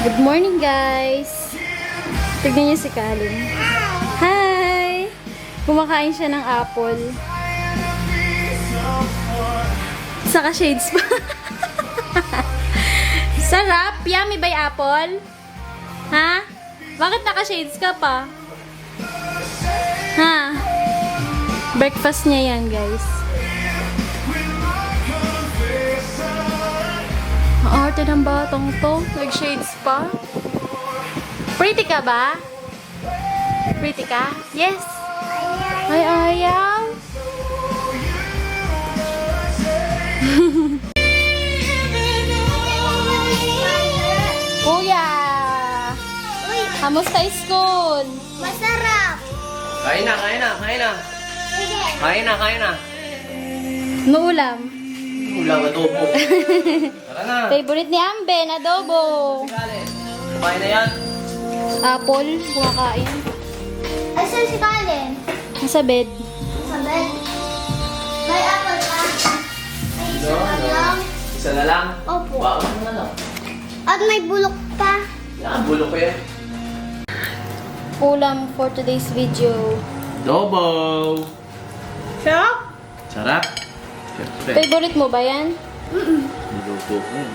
Good morning, guys. Tignan niyo si Kalin. Hi! Kumakain siya ng apple. Saka shades pa. Sarap! Yummy ba yung apple? Ha? Bakit naka-shades ka pa? Ha? Breakfast niya yan, guys. Arte ng batang to. Nag-shades pa. Pretty ka ba? Pretty ka? Yes. Ay, ayaw. Kuya! Kamusta school? Masarap! Kain na, kain na, kain na. Sige. Kain na, kain na. No ulam. Ulang adobo. Tara na. Favorite ni Amben, adobo. Kumain na yan. Apple, kumakain. Ay, saan si Colin? Nasa bed. Sa bed. May apple ka? May isa pa lang? Isa na lang. Opo. Wow, ano na? At may bulok pa. Yan, bulok ko yan. Ulam for today's video. Adobo. Sarap? Sarap. Siyempre. Favorite mo ba yan? Niluto ko yan.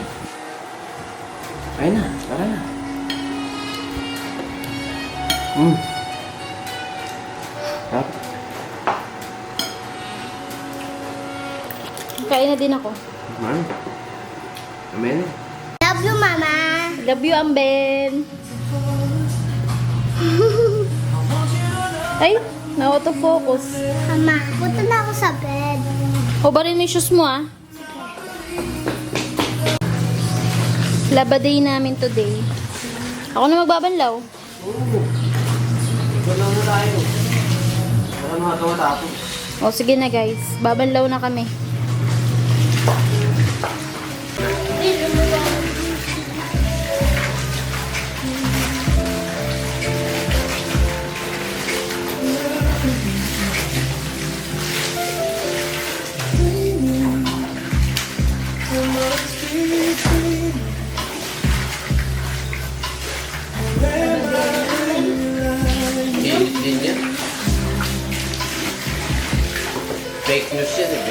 Kain na, tara na. Sarap. Kain na din ako. Man. Amen. Love you, Mama. Love you, Amben. Ay, na-autofocus. Mama, punta na ako sa bed. O ba rin may shoes mo, ah? Laba day namin today. Ako na magbabanlaw. Ikaw lang na tayo. Para makagawa tapos. O sige na, guys. Babanlaw na kami. Init din yan. Fake news yan eh.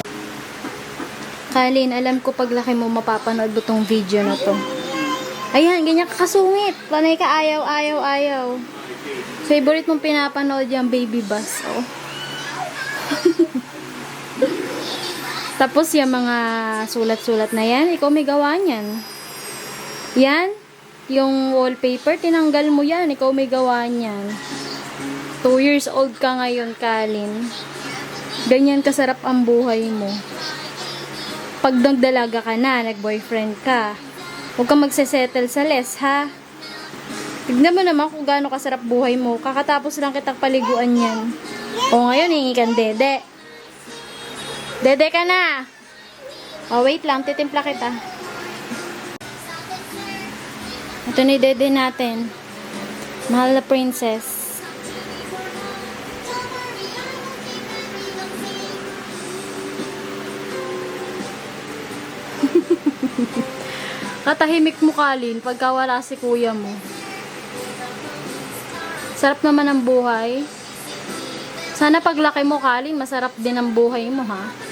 Kalin, alam ko paglaki mo mapapanood mo tong video na to. Ayan, ganyan ka kasungit. Panay ka ayaw, ayaw, ayaw. Favorite mong pinapanood yung Baby Bus. Oh. Tapos yung mga sulat-sulat na yan, ikaw may gawa niyan. Yan, yung wallpaper, tinanggal mo yan. Ikaw may gawa niyan. 2 years old ka ngayon, Kalin. Ganyan kasarap ang buhay mo. Pag nagdalaga ka na, nag-boyfriend ka, huwag kang magsesettle sa less, ha? Tignan mo naman kung gaano kasarap buhay mo. Kakatapos lang kitang paliguan yan. O ngayon, hingi kang dede. Dede ka na! O wait lang, titimpla kita. Ito na yung dede natin. Mahal na princess. Katahimik mo, Kalin, pagka wala si kuya mo. Sarap naman ang buhay. Sana paglaki mo, Kalin, masarap din ang buhay mo, ha?